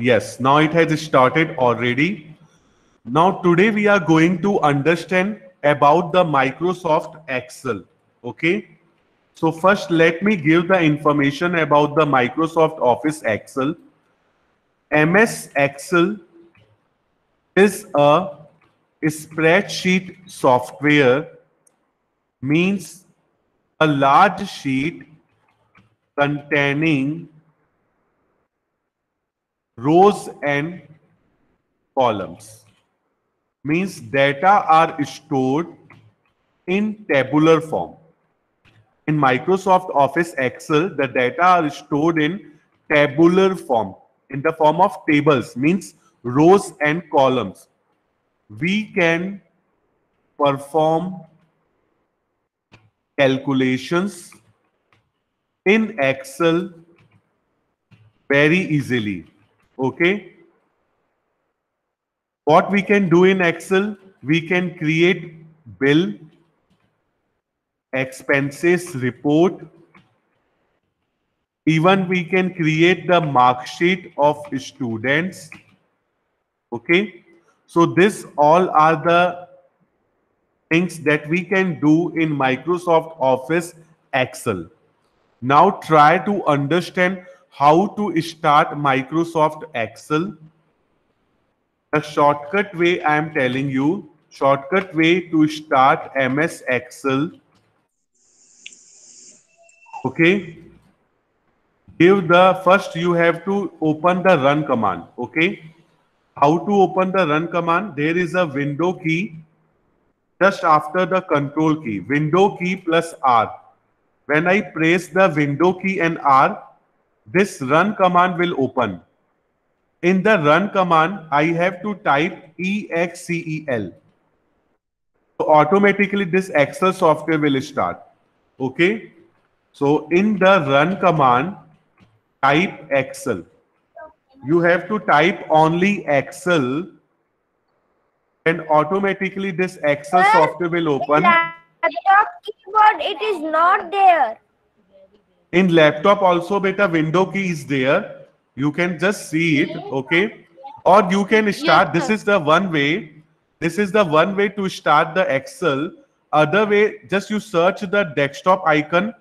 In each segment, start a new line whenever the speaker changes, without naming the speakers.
Yes, now it has started already. Now today we are going to understand about the Microsoft Excel. Okay. So first let me give the information about the Microsoft Office Excel. MS Excel is a spreadsheet software, means a large sheet containing rows and columns, means data are stored in tabular form. In Microsoft Office Excel, the data are stored in tabular form, in the form of tables, means rows and columns. We can perform calculations in Excel very easily. Okay. What we can do in Excel? We can create bill, expenses report. Even we can create the mark sheet of students. Okay. So this all are the things that we can do in Microsoft Office Excel. Now try to understand how to start Microsoft Excel. The shortcut way I am telling you, shortcut way to start MS Excel. Okay. Give the first you have to open the run command. Okay. How to open the run command? There is a window key just after the control key. Window key plus R. When I press the window key and R, this run command will open. In the run command, I have to type EXCEL. So automatically this Excel software will start. Okay. So in the run command, type Excel. You have to type only Excel, and automatically this Excel
Sir,
software will open.
laptop keyboard, it is not there.
In laptop also, beta, window key is there. You can just see it, okay? Or you can start. This is the one way. This is the one way to start the Excel. Other way, just you search the desktop icon.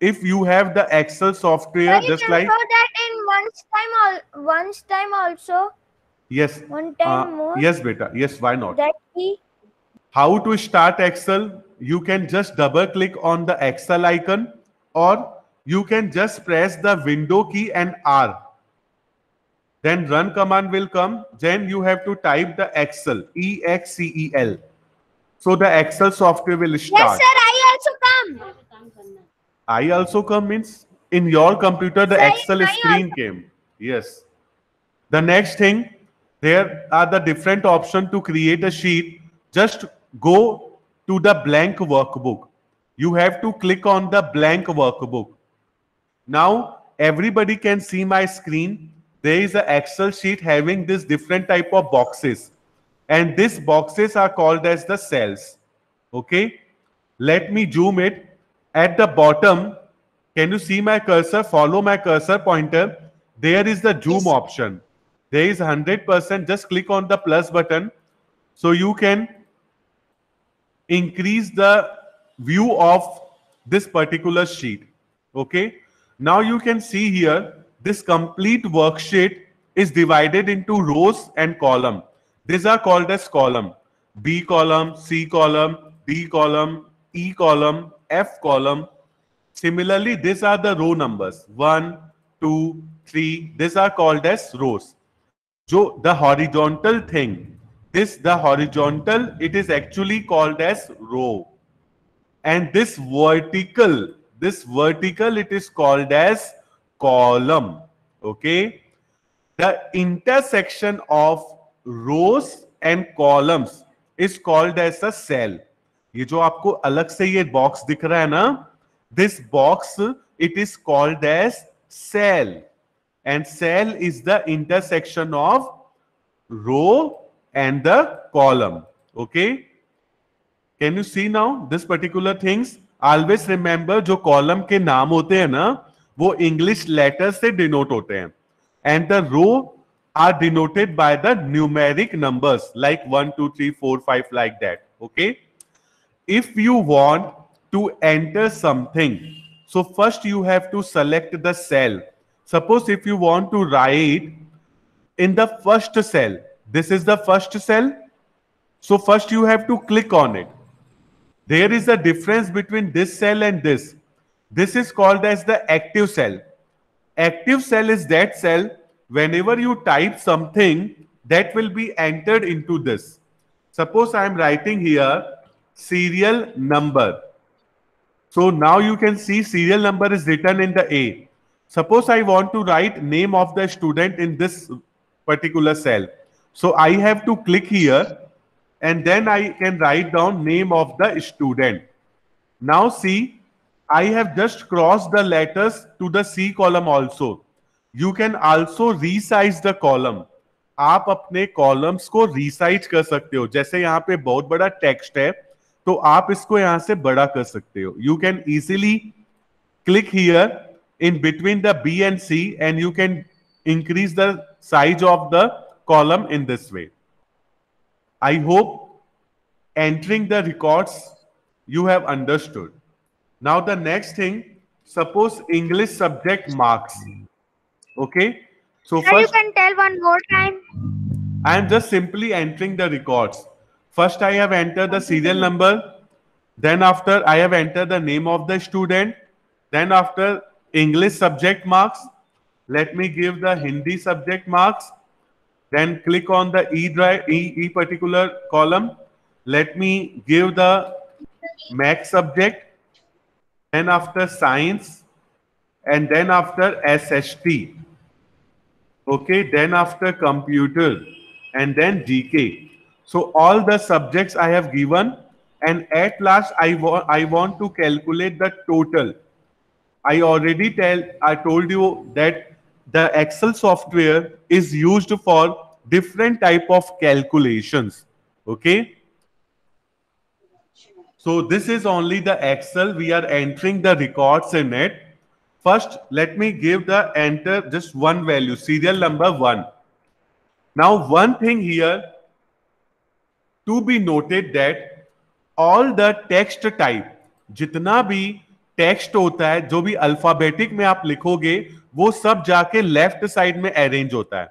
If you have the Excel software,
Sir, you
just
can
like
show that in once time also.
yes,
One time more.
yes, beta, yes. Why not?
That key.
How to start Excel? You can just double click on the Excel icon, or you can just press the window key and R. Then run command will come. Then you have to type the Excel, EXCEL. So the Excel software will
Yes,
start.
sir. I also come.
I also come means in your computer the
Sir,
Excel
I
screen came. Yes. The next thing, there are the different option to create a sheet. Just go to the blank workbook. You have to click on the blank workbook. Now everybody can see my screen. There is an Excel sheet having this different type of boxes, and these boxes are called as the cells. Okay. Let me zoom it. At the bottom, can you see my cursor? Follow my cursor pointer. There is the zoom option. There is 100%. Just click on the plus button. So you can increase the view of this particular sheet. Okay. Now you can see here, this complete worksheet is divided into rows and column. These are called as column. B column, C column, D column, E column, F column. Similarly, these are the row numbers. 1, 2, 3. These are called as rows. So the horizontal thing, the horizontal, it is actually called as row. And this vertical, it is called as column. Okay. The intersection of rows and columns is called as a cell. ये जो आपको अलग से ये box दिख रहा है ना, this box, it is called as cell, and cell is the intersection of row and the column. Okay. Can you see now this particular things? Always remember, जो कॉलम के नाम होते हैं ना, वो इंग्लिश लेटर से डिनोट होते हैं, and the row are denoted by the numeric numbers like 1, 2, 3, 4, 5 like that. Okay. If you want to enter something, so first you have to select the cell. Suppose if you want to write in the first cell, this is the first cell. So first you have to click on it. There is a difference between this cell and this. This is called as the active cell. Active cell is that cell whenever you type something that will be entered into this. Suppose I am writing here serial number. So now you can see serial number is written in the A. Suppose I want to write name of the student in this particular cell. So I have to click here and then I can write down name of the student. Now see, I have just crossed the letters to the C column also. You can also resize the column. आप अपने columns को resize कर सकते हो. जैसे यहाँ पे बहुत बड़ा टेक्स्ट है तो आप इसको यहां से बड़ा कर सकते हो. You can easily click here in between the B and C and you can increase the size of the column in this way. I hope entering the records you have understood. Now the next thing, suppose English subject marks. Okay. So
Sir,
first
you can tell one more time.
I am just simply entering the records. First I have entered the serial number. Then after I have entered the name of the student. Then after English subject marks. Let me give the Hindi subject marks. Then click on the E particular column. Let me give the max subject. Then after science. And then after SHT. Okay, then after computer and then GK. So all the subjects I have given and at last I want to calculate the total. I told you that the Excel software is used for different type of calculations. Okay. So this is only the Excel. We are entering the records in it. First, let me give the enter just one value, serial number 1. Now, one thing here to be noted that all the text type, जितना भी text होता है, जो भी alphabetic में आप लिखोगे, वो सब जाके लेफ्ट साइड में अरेंज होता है.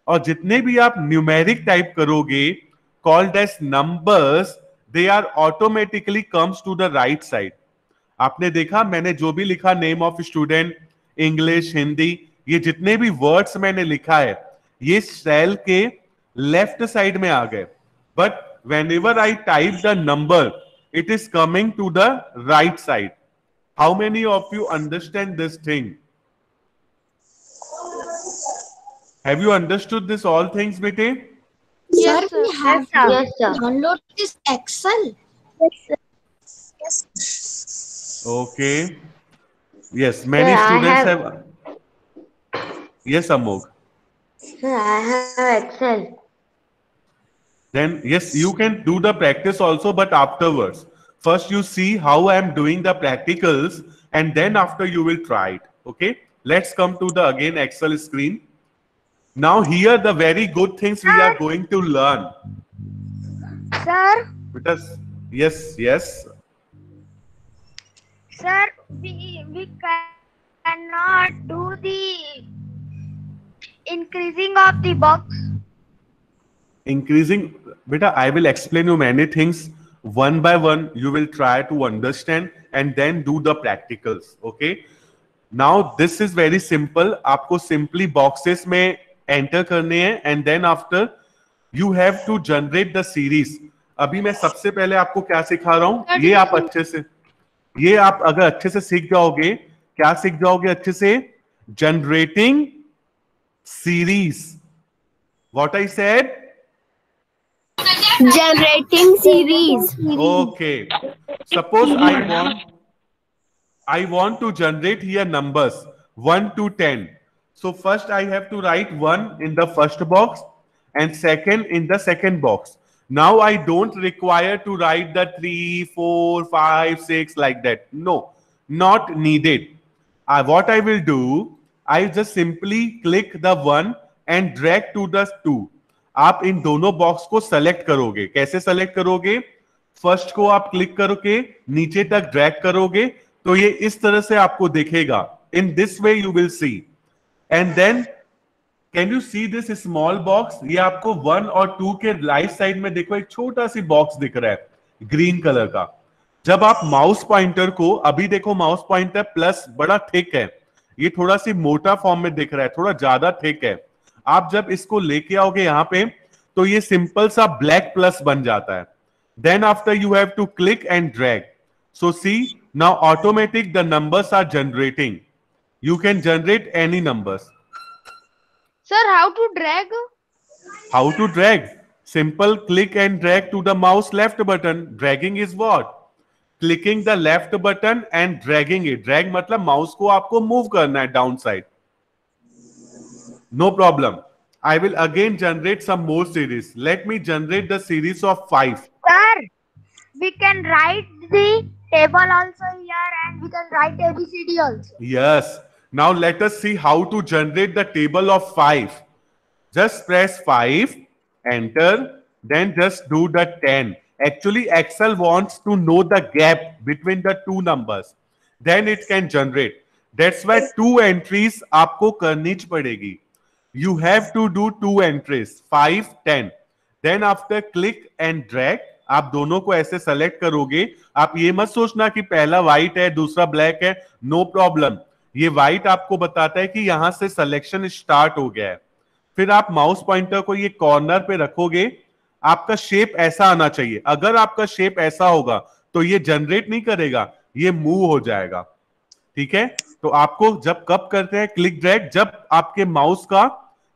और जितने भी आप न्यूमेरिक टाइप करोगे, called as numbers, they are automatically comes to the right side. आपने देखा मैंने जो भी लिखा name of student, English, Hindi, ये जितने भी वर्ड्स मैंने लिखा है ये सेल के लेफ्ट साइड में आ गए. But whenever I type the number, it is coming to the right side. How many of you understand this thing? Have you understood this all things, bete?
Yes, sir.
we have
Yes, sir.
to download this Excel.
Yes, sir.
Okay. Yes, many
Sir,
students have. Yes, Amog.
Sir, I have Excel.
Then yes, you can do the practice also, but afterwards. First you see how I am doing the practicals and then after you will try it. Okay. Let's come to the again Excel screen. Now here the very good things we are going to learn.
Sir,
Because yes.
sir, we cannot do the increasing of the box.
Increasing, beta, I will explain you many things one by one. You will try to understand and then do the practicals. Okay. Now this is very simple. आपको simply boxes में enter करने हैं and then after you have to generate the series. अभी मैं सबसे पहले आपको क्या सिखा रहा हूं, ये आप अच्छे से, ये आप अगर अच्छे से सीख जाओगे, क्या सीख जाओगे अच्छे से? Generating series. What I said?
Generating series.
Okay. Suppose I want to generate here numbers 1 to 10. So first I have to write 1 in the first box and second in the second box. Now I don't require to write the 3, 4, 5, 6 like that. No, not needed. What I will do, I just simply click the 1 and drag to the 2. आप इन दोनों box को select करोगे. कैसे select करोगे? First को आप click करके नीचे तक ड्रैग करोगे तो ये इस तरह से आपको दिखेगा. In this way you will see. And then can you see this small box? ये आपको 1 और 2 के राइट साइड में देखो एक छोटा सी बॉक्स दिख रहा है ग्रीन कलर का. जब आप माउस पॉइंटर को, अभी देखो माउस पॉइंटर प्लस बड़ा थिक है, ये थोड़ा सी मोटा फॉर्म में दिख रहा है, थोड़ा ज्यादा थिक है. आप जब इसको लेके आओगे यहां पे तो ये सिंपल सा ब्लैक प्लस बन जाता है. Then after you have to click and drag. So see now automatic the numbers are generating. You can generate any numbers.
Sir, how to drag?
How to drag? Simple click and drag to the mouse left button. Dragging is what? Clicking the left button and dragging it. Drag मतलब mouse को आपको move करना है down side. No problem. I will again generate some more series. Let me generate the series of 5.
Sir, we can write the table also here and we can write ABCD also.
Yes. Now let us see how to generate the table of 5. Just press 5, enter, then just do the 10. Actually, Excel wants to know the gap between the two numbers. Then it can generate. That's why 2 entries आपको करनी पड़ेगी. You have to do 2 entries, 5, 10. Then after click and drag, आप दोनों को ऐसे select करोगे. आप ये मत सोचना कि पहला व्हाइट है दूसरा ब्लैक है. No problem. ये व्हाइट आपको बताता है कि यहां से सिलेक्शन स्टार्ट हो गया है. फिर आप माउस पॉइंटर को ये कॉर्नर पे रखोगे. आपका शेप ऐसा आना चाहिए. अगर आपका शेप ऐसा होगा तो ये जनरेट नहीं करेगा, ये मूव हो जाएगा. ठीक है. तो आपको जब कब करते हैं क्लिक ड्रैग, जब आपके माउस का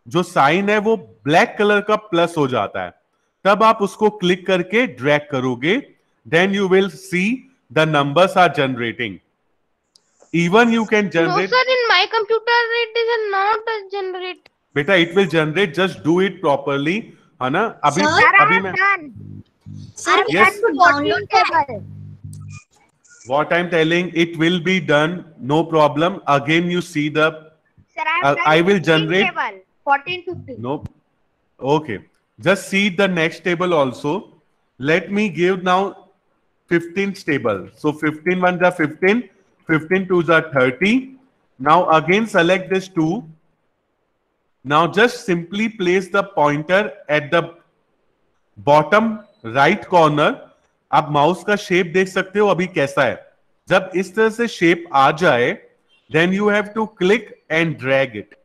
जो साइन है वो ब्लैक कलर का प्लस हो जाता है, तब आप उसको क्लिक करके ड्रैग करोगे. Then you will see the numbers are generating. Even you can generate.
No, sir, in my computer it is not generate.
बेटा it will generate. Just do it properly. है ना? अभी
Sir,
अभी मैं.
Sir, we
Yes.
have to download table.
What I'm telling, it will be done. No problem. Again, you see the.
Sir,
I will generate.
Table 14, 15.
No. Okay. Just see the next table also. Let me give now 15th table. So 15 ones are 15. 15 twos are 30. Now again select this 2. Now just simply place the pointer at the bottom right corner. आप mouse का shape देख सकते हो अभी कैसा है. जब इस तरह से शेप आ जाए, then you have to click and drag it.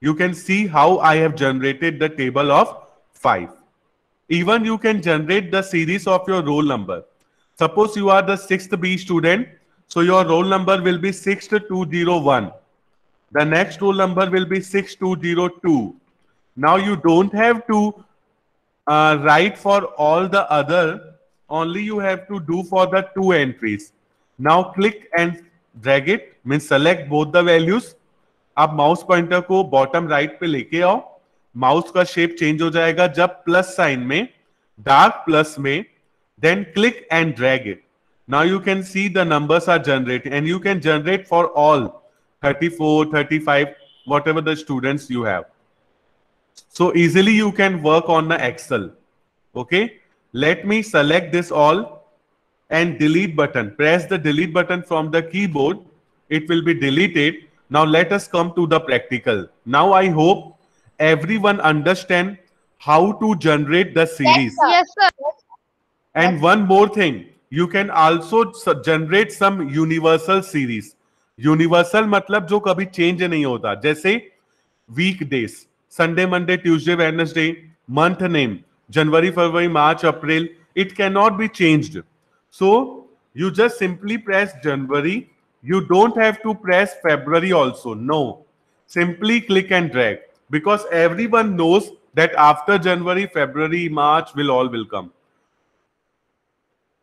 You can see how I have generated the table of 5. Even you can generate the series of your roll number. Suppose you are the 6th B student, so your roll number will be 6201. The next roll number will be 6202. Now you don't have to write for all the other, only you have to do for the 2 entries. Now click and drag it, means select both the values. आप mouse pointer को bottom right पे लेके आओ. Mouse का shape change हो जाएगा जब plus sign में, डार्क प्लस में. Then click and drag it. Now you can see the numbers are generated and you can generate for all 34, 35, whatever the students you have. So easily you can work on the Excel. Okay. Let me select this all and delete button. Press the delete button from the keyboard. It will be deleted. Now let us come to the practical. Now I hope everyone understand how to generate the series.
Yes, sir.
And one more thing, you can also generate some universal series. Universal मतलब जो कभी change नहीं होता. जैसे weekdays, Sunday, Monday, Tuesday, Wednesday, month name, January, February, March, April, it cannot be changed. So you just simply press January. You don't have to press February also. No. Simply click and drag. Because everyone knows that after January, February, March will come.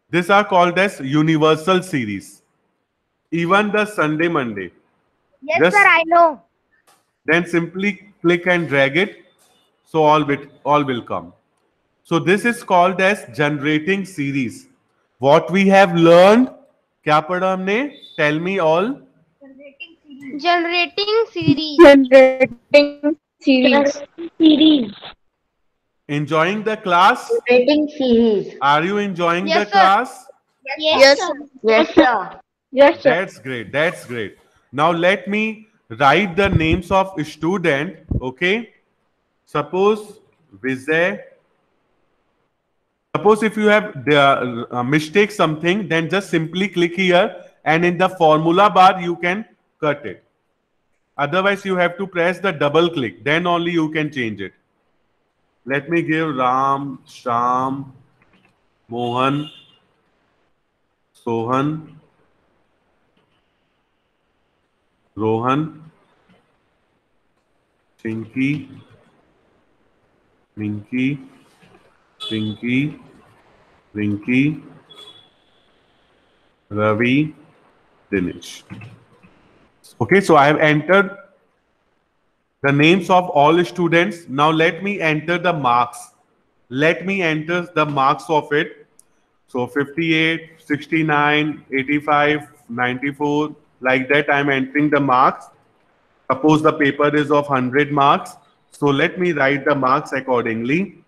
These are called as universal series. Even the Sunday, Monday.
Yes,
Just-
sir, I know.
Then simply click and drag it. So all will come. So this is called as generating series. What we have learned, क्या पढ़ा हमने? Tell me all.
Generating Generating series.
Generating series.
Series.
Enjoying the class?
Rating series.
Are you enjoying the
Yes, sir.
class?
Yes, sir.
Yes, sir.
Yes, sir.
That's great. That's great. Now let me write the names of student. Okay. Suppose Vijay. Suppose if you have the mistake something, then just simply click here, and in the formula bar you can cut it. Otherwise, you have to press the double click. Then only you can change it. Let me give Ram, Sham, Mohan, Sohan, Rohan, Chinky, Minky, Pinky, Rinky, Ravi, Dinesh. Okay, so I have entered the names of all students. Now let me enter the marks. Let me enter the marks of it. So 58, 69, 85, 94, like that I'm entering the marks. Suppose the paper is of 100 marks. So let me write the marks accordingly.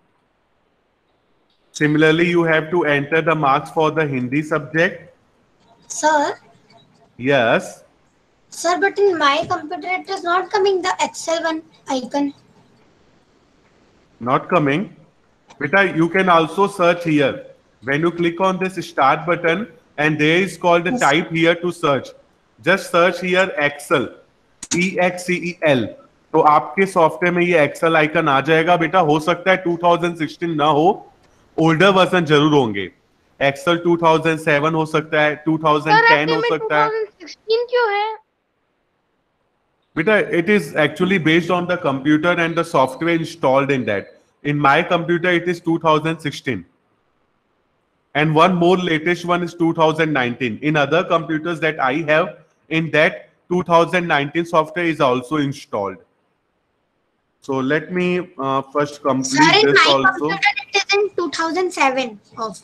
Similarly, you have to enter the marks for the Hindi subject.
Sir,
Yes.
sir, but in my computer it is not coming the Excel one icon.
Not coming. Beta, you can also search here. When you click on this start button, and there is called the type here to search. Just search here Excel. EXCEL. तो आपके software में ये Excel icon आ जाएगा बेटा. हो सकता है 2016 ना हो, ओल्डर वर्जन जरूर होंगे. एक्सेल 2007 हो सकता है, 2010 हो सकता है.
2016 क्यों है?
Beta, it is actually based on the computer and the software installed in that. In my computer, it is 2016. And one more latest one is 2019. In other computers that I have, in that 2019 software is also installed. So let me first
Sir,
complete
in
this
my
also.
computer it is in 2007 of.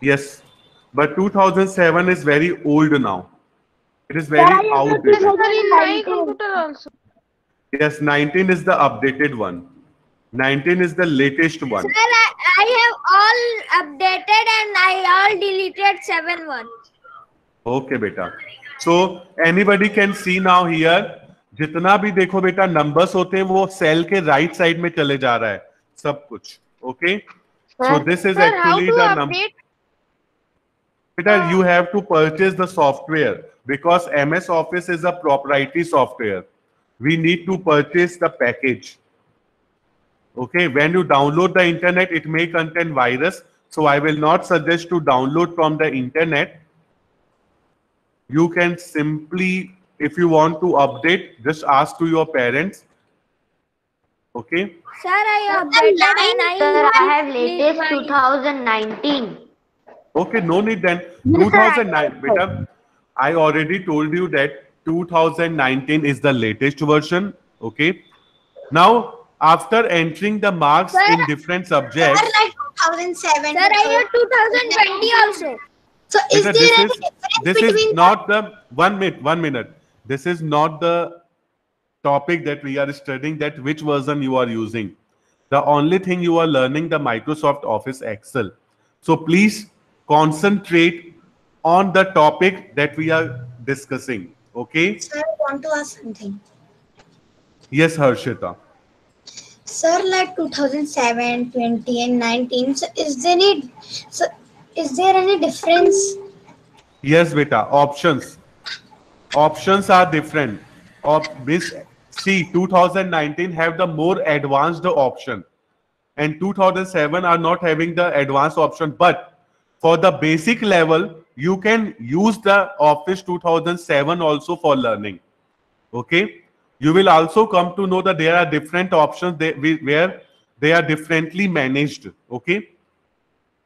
Yes, but 2007 is very old now. It is very outdated.
Sir, in my computer also.
Yes, 19 is the updated one. 19 is the latest one.
Sir, I have all updated and I all deleted 7
Okay, beta. So anybody can see now here. जितना भी देखो बेटा numbers होते हैं वो cell के right side में चले जा रहा है सब कुछ. Okay, so this is
Sir, how
actually
to
the number.
update?
Beta, you have to purchase the software because MS Office is a proprietary software. We need to purchase the package. Okay, when you download the internet, it may contain virus. So I will not suggest to download from the internet. You can simply, if you want to update, just ask to your parents. Okay.
Sir, I updated and
Sir, I have
delete
latest
my-
2019.
Okay, no need then. 2009, beta, I already told you that 2019 is the latest version. Okay. Now, after entering the marks in different
Sir,
subjects,
like 2007.
Sir, I have 2020 also.
So is
beta,
there any difference
this is
between
not the 1 minute. This is not the topic that we are studying, that which version you are using. The only thing you are learning the Microsoft Office Excel. So please concentrate on the topic that we are discussing. Okay.
Sir, I want to ask something.
Yes, Harshita.
Sir, like 2007, 20 and 19. So is there any difference?
Yes, beta. Options. Options are different. See, 2019 have the more advanced option, and 2007 are not having the advanced option. But for the basic level, you can use the Office 2007 also for learning. Okay. You will also come to know that there are different options where they are differently managed. Okay.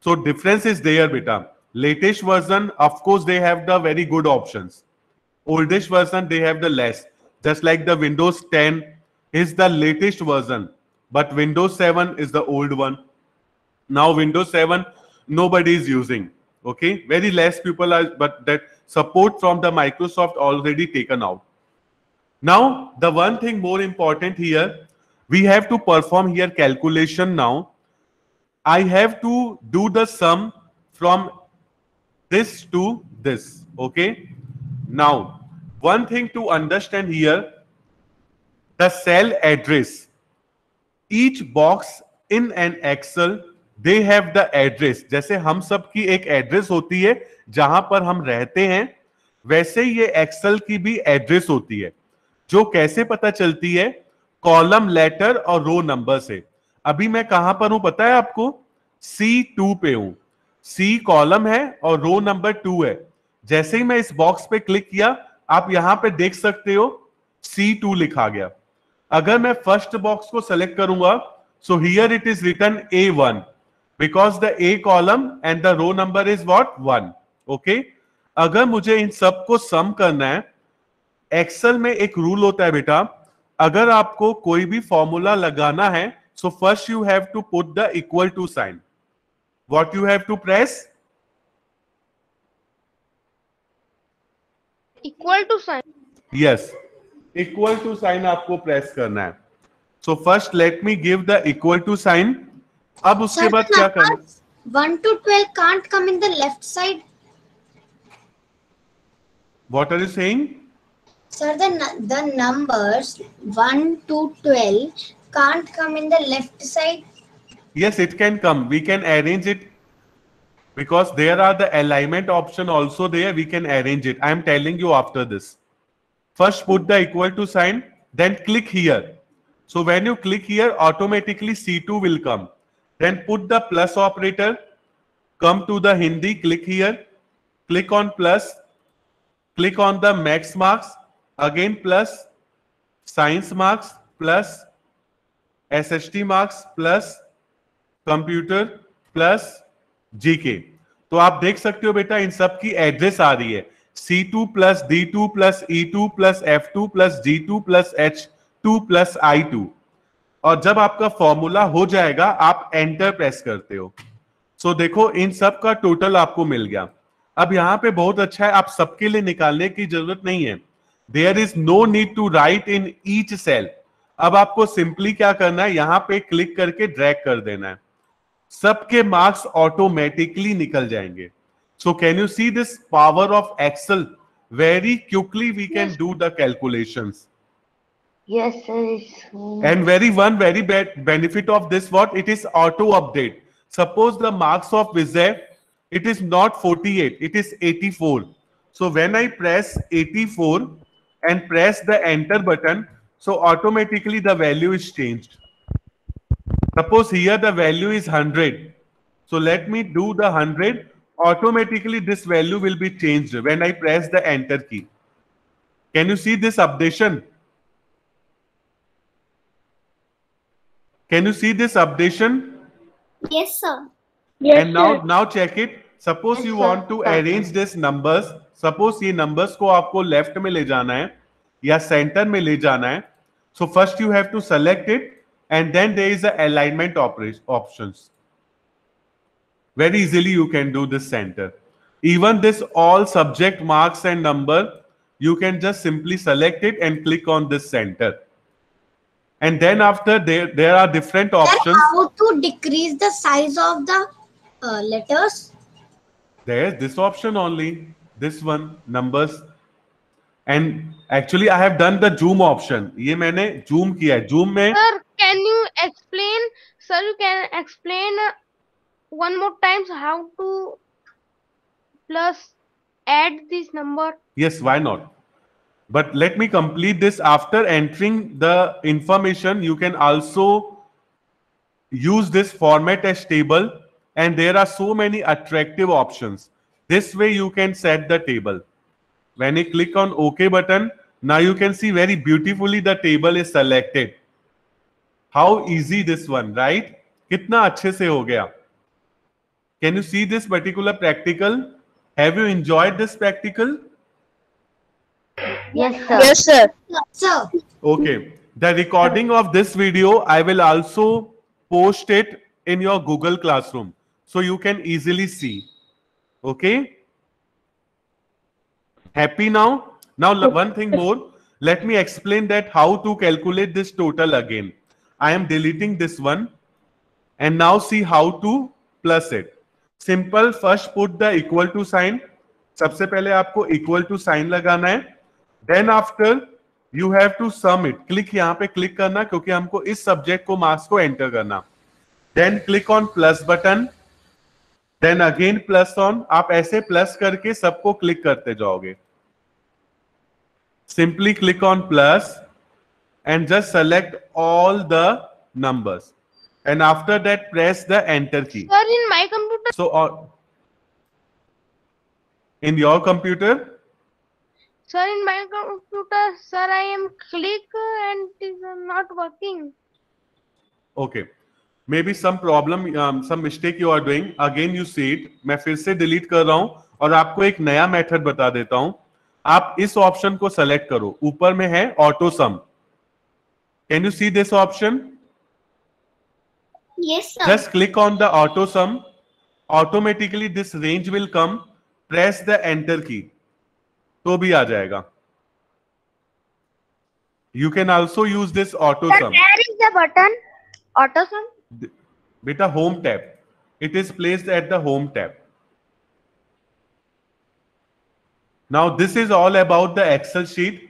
So difference is there, beta. Latest version, of course, they have the very good options. Oldest version, they have the less. Just like the Windows 10 is the latest version, but Windows 7 is the old one. Now Windows 7, nobody is using. Okay, very less people are, but that support from the Microsoft already taken out. Now, the one thing more important here, we have to perform here calculation now. I have to do the sum from this to this, okay? Now, one thing to understand here, the cell address. Each box in an Excel, they have the address. जैसे हम सब की एक address होती है जहां पर हम रहते हैं, वैसे ये एक्सेल की भी एड्रेस होती है, जो कैसे पता चलती है? कॉलम, लेटर और रो नंबर से। अभी मैं कहां पर हूं पता है आपको? C2 पे हूं। C कॉलम है और रो नंबर 2 है। जैसे ही मैं इस बॉक्स पे क्लिक किया, आप यहां पे देख सकते हो C2 लिखा गया। अगर मैं फर्स्ट बॉक्स को सेलेक्ट करूंगा, so here it is written A1 because the A column and the row number is what? 1। Okay, अगर मुझे इन सबको सम करना है, एक्सेल में एक रूल होता है बेटा, अगर आपको कोई भी फॉर्मूला लगाना है, so first you have to put the equal to sign. What you have to press?
Equal to sign.
Yes, equal to sign आपको प्रेस करना है। So first let me give the equal to sign. अब उसके
Sir,
बाद
the
क्या करना?
numbers 1 to 12 can't come in the left side.
What are you saying?
Sir, the numbers 1 to 12 can't come in the left side.
Yes, it can come. We can arrange it because there are the alignment option also there. We can arrange it. I am telling you after this. First put the equal to sign, then click here. So when you click here, automatically C2 will come. Then put the plus operator, come to the Hindi, click here, click on plus, click on the max marks, again plus, science marks plus, SHT marks plus, computer plus GK. तो आप देख सकते हो बेटा, इन सब की address आ रही है C2 plus D2 plus E2 plus F2 plus G2 plus H2 plus I2। और जब आपका फॉर्मूला हो जाएगा, आप एंटर प्रेस करते हो। सो देखो, इन सब का टोटल आपको मिल गया। अब यहां पे बहुत अच्छा है, आप सबके लिए निकालने की जरूरत नहीं है। There is no need to write in each cell. अब आपको सिंपली क्या करना है, यहां पे क्लिक करके ड्रैग कर देना है, सबके मार्क्स ऑटोमेटिकली निकल जाएंगे। So can you see this power of Excel? Very quickly we can do the calculations.
Yes, sir.
And very bad benefit of this, what? It is auto update. Suppose the marks of Vijay, it is not 48, it is 84. So when I press 84 and press the enter button, so automatically the value is changed. Suppose here the value is 100. So let me do the 100. Automatically this value will be changed when I press the enter key. Can you see this updation? Can you see this updation?
Yes, sir.
And now check it. Suppose
Yes,
you
sir.
want to arrange this numbers. Suppose ये numbers को आपको left में ले जाना है या center में ले जाना है. So first you have to select it, and then there is a alignment options. Very easily you can do this center. Even this all subject marks and number, you can just simply select it and click on this center. And then after there are different options.
Then how to decrease the size of the letters?
There's this option only, this one, numbers. And actually I have done the zoom option. ये मैंने zoom किया है. Zoom में
Sir, can you explain? Sir, you can explain one more times how to plus add this number?
yes, why not? But let me complete this. After entering the information, you can also use this format as table, and there are so many attractive options. This way you can set the table. When you click on OK button, now you can see very beautifully the table is selected. How easy this one, right? कितना अच्छे से हो गया. Can you see this particular practical? Have you enjoyed this practical?
Yes, sir.
Yes, sir.
Sir,
Okay. The recording of this video, I will also post it in your Google Classroom, so you can easily see. Okay? Happy now? Now, one thing more. let me explain that how to calculate this total again. I am deleting this one and now see how to plus it. Simple, first put the equal to sign. सबसे पहले आपको equal to sign लगाना है. Then after you have to sum it. Click यहाँ पे click करना क्योंकि हमको इस subject को marks को enter करना. Then click on plus button. Then again plus on. आप ऐसे plus करके सबको click करते जाओगे. Simply click on plus and just select all the numbers. And after that, press the enter key.
Sir, in my computer.
So, in your computer?
Sir, in my computer, sir, I am click and it is not working.
Okay. Maybe some problem, some mistake you are doing. Again, you see it. मैं फिर से delete कर रहा हूँ और आपको एक नया method बता देता हूँ. आप इस ऑप्शन को सेलेक्ट करो. ऊपर में है auto some. Can you see this option?
Yes, sir.
Just click on the auto sum. Automatically this range will come. Press the enter key. तो भी आ जाएगा. You can also use this auto
Sir,
sum.
where is the button? Auto sum?
Beta home tab. It is placed at the home tab. Now this is all about the Excel sheet.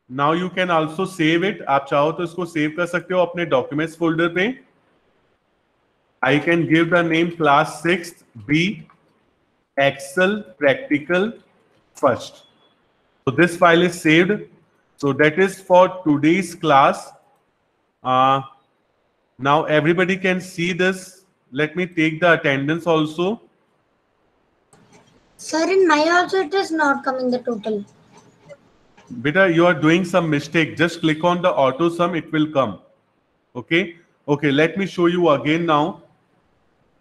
Now you can also save it. आप चाहो तो इसको save कर सकते हो अपने documents folder पे. I can give the name class 6th B Excel practical first. So this file is saved. So that is for today's class. Now everybody can see this. Let me take the attendance also.
Sir, in my also it is not coming the total.
Beta, you are doing some mistake. Just click on the auto sum. It will come. Okay. Okay. Let me show you again now.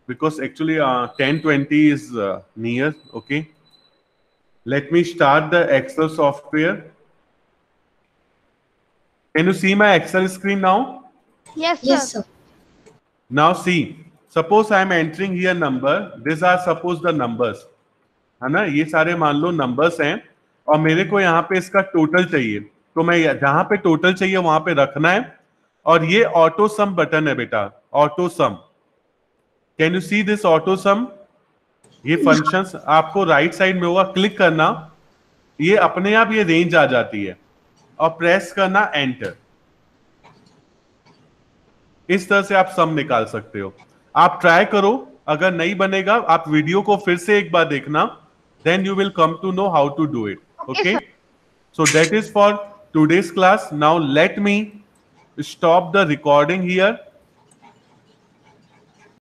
Because actually 10:20 is near. Okay. Let me start the Excel software. Can you see my Excel screen now?
Yes, sir.
Yes, sir.
Now see. Suppose I am entering here number. These are suppose the numbers. है ना, ये सारे मान लो numbers हैं और मेरे को यहाँ पे इसका टोटल चाहिए. तो मैं जहां पे टोटल चाहिए वहां पे रखना है. और ये ऑटो सम बटन है बेटा. Auto some. Can you see this auto सम? ये फंक्शंस आपको राइट साइड में होगा. क्लिक करना, ये अपने आप ये रेंज आ जाती है और प्रेस करना एंटर. इस तरह से आप सम निकाल सकते हो. आप ट्राई करो. अगर नहीं बनेगा आप वीडियो को फिर से एक बार देखना. Then you will come to know how to do it. Okay. So that is for today's class. Now let me stop the recording here.